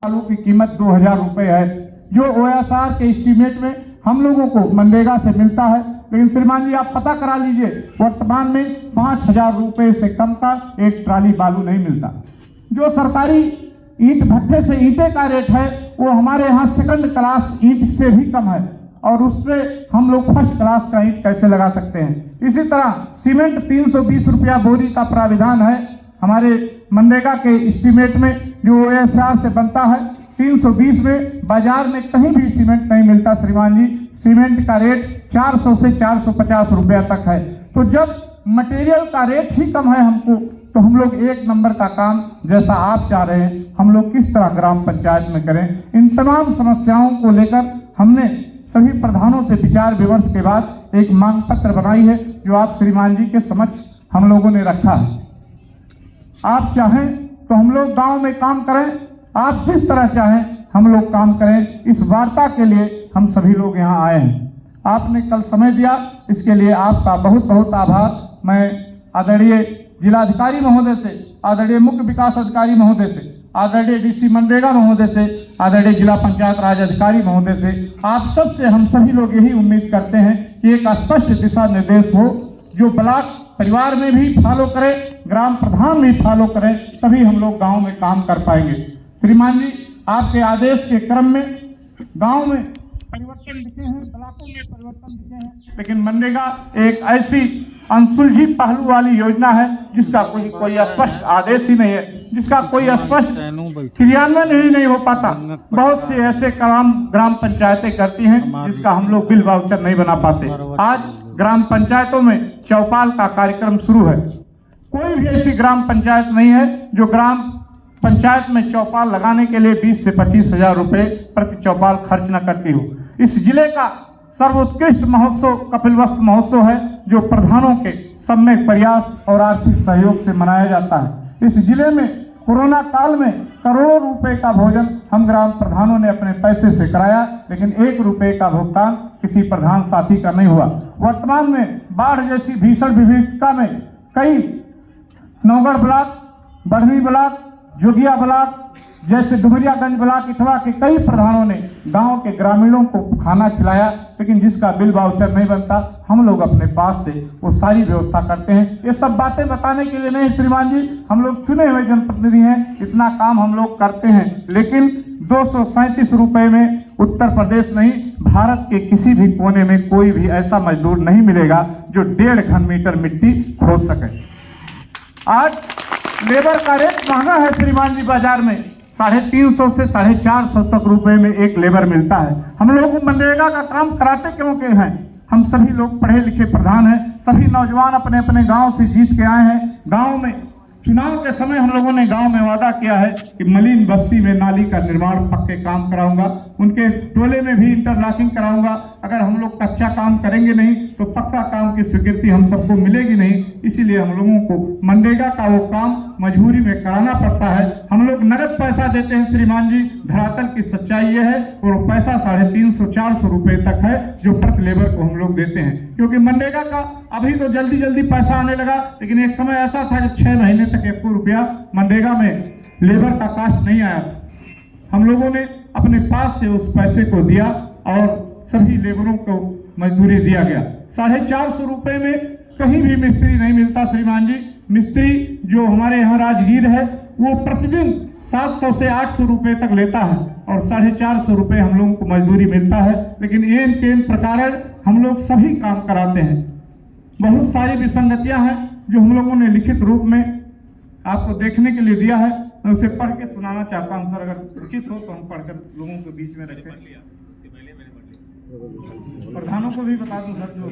आलू की कीमत 2000 रुपए है, जो OSR के एस्टीमेट में हम लोगों को मनरेगा से मिलता है। लेकिन श्रीमान जी आप पता करा लीजिए, वर्तमान में 5000 रुपए से कम का एक ट्राली बालू नहीं मिलता। जो सरकारी ईंट भट्ठे से ईंटे का रेट है वो हमारे यहाँ सेकंड क्लास ईंट से भी कम है, और उससे हम लोग फर्स्ट क्लास का ईंट कैसे लगा सकते हैं। इसी तरह सीमेंट 320 रुपया बोरी का प्राविधान है हमारे मनरेगा के एस्टीमेट में, जो OSR से बनता है 320 में। बाजार में कहीं भी सीमेंट नहीं मिलता श्रीमान जी, सीमेंट का रेट 400 से 450 रुपया तक है। तो जब मटेरियल का रेट ही कम है हमको, तो हम लोग एक नंबर का काम जैसा आप चाह रहे हैं हम लोग किस तरह ग्राम पंचायत में करें। इन तमाम समस्याओं को लेकर हमने सभी प्रधानों से विचार विमर्श के बाद एक मांग पत्र बनाई है, जो आप श्रीमान जी के समक्ष हम लोगों ने रखा है। आप चाहें तो हम लोग गांव में काम करें, आप जिस तरह चाहें हम लोग काम करें। इस वार्ता के लिए हम सभी लोग यहाँ आए हैं। आपने कल समय दिया, इसके लिए आपका बहुत बहुत आभार। मैं आदरणीय जिलाधिकारी महोदय से, आदरणीय मुख्य विकास अधिकारी महोदय से, आदरणीय DC मनरेगा महोदय से, आदरणीय जिला पंचायत राज अधिकारी महोदय से, आप सबसे हम सभी लोग यही उम्मीद करते हैं कि एक स्पष्ट दिशा निर्देश हो, जो ब्लॉक परिवार में भी फॉलो करें, ग्राम प्रधान भी फॉलो करें, तभी हम लोग गांव में काम कर पाएंगे। श्रीमान जी आपके आदेश के क्रम में गांव में परिवर्तन दिखे हैं, ब्लॉकों में परिवर्तन दिखे हैं, लेकिन मनरेगा एक ऐसी अनसुलझी पहलू वाली योजना है जिसका कोई स्पष्ट आदेश ही नहीं है, जिसका कोई स्पष्ट क्रियान्वयन ही नहीं हो पाता। बहुत से ऐसे काम ग्राम पंचायतें करती हैं जिसका हम लोग बिल वाउचर नहीं बना पाते। आज ग्राम पंचायतों में चौपाल का कार्यक्रम शुरू है। कोई भी ऐसी ग्राम पंचायत नहीं है जो ग्राम पंचायत में चौपाल लगाने के लिए 20 से 25 हजार रुपए प्रति चौपाल खर्च न करती हो। इस जिले का सर्वोत्कृष्ट महोत्सव कपिलवस्तु महोत्सव है, जो प्रधानों के सम्यक प्रयास और आर्थिक सहयोग से मनाया जाता है। इस जिले में कोरोना काल में करोड़ों रुपए का भोजन हम ग्राम प्रधानों ने अपने पैसे से कराया, लेकिन 1 रुपए का भुगतान किसी प्रधान साथी का नहीं हुआ। वर्तमान में बाढ़ जैसी भीषण विभीषिका में कई नौगढ़ ब्लॉक, बढ़नी ब्लॉक, जोगिया ब्लॉक जैसे डुमरियागंज ब्लॉक इटवा के कई प्रधानों ने गांव के ग्रामीणों को खाना खिलाया, लेकिन जिसका बिल वाउचर नहीं बनता। हम लोग अपने पास से वो सारी व्यवस्था करते हैं। ये सब बातें बताने के लिए नहीं श्रीमान जी, हम लोग चुने हुए जनप्रतिनिधि हैं, इतना काम हम लोग करते हैं। लेकिन 237 रुपए में उत्तर प्रदेश नहीं, भारत के किसी भी कोने में कोई भी ऐसा मजदूर नहीं मिलेगा जो 1.5 घन मीटर मिट्टी खोद सके। आज लेबर का रेट महंगा है श्रीमान जी, बाजार में 350 से 450 तक रुपए में एक लेबर मिलता है। हम लोग मनरेगा का काम कराते क्यों के हैं? हम सभी लोग पढ़े लिखे प्रधान हैं, सभी नौजवान अपने अपने गांव से जीत के आए हैं। गांव में चुनाव के समय हम लोगों ने गांव में वादा किया है कि मलिन बस्ती में नाली का निर्माण पक्के काम कराऊंगा, उनके टोले में भी इंटरलॉकिंग कराऊंगा। अगर हम लोग कच्चा काम करेंगे नहीं तो पक्का काम की स्वीकृति हम सबको मिलेगी नहीं। इसीलिए हम लोगों को मनरेगा का वो काम मजबूरी में कराना पड़ता है। हम लोग नगद पैसा देते हैं श्रीमान जी, धरातल की सच्चाई ये है, और पैसा 350-400 रुपए तक है जो प्रति लेबर को हम लोग देते हैं। क्योंकि मनरेगा का अभी तो जल्दी जल्दी पैसा आने लगा, लेकिन एक समय ऐसा था जब 6 महीने तक 1 रुपया मनरेगा में लेबर का कास्ट नहीं आया। हम लोगों ने अपने पास से उस पैसे को दिया और सभी लेबरों को मजदूरी दिया गया। 450 रुपए में कहीं भी मिस्त्री नहीं मिलता श्रीमान जी। मिस्त्री जो हमारे यहाँ राजगीर है वो प्रतिदिन 700 से 800 रुपए तक लेता है, और 450 रुपए हम लोगों को मजदूरी मिलता है। लेकिन एन केन प्रकार हम लोग सभी काम कराते हैं। बहुत सारी विसंगतियां हैं जो हम लोगों ने लिखित रूप में आपको देखने के लिए दिया है। मैं उसे पढ़ के सुनाना चाहता हूं सर, अगर उचित हो तो हम पढ़कर लोगों के बीच में रखें। प्रधानों को भी बता दूं सर जो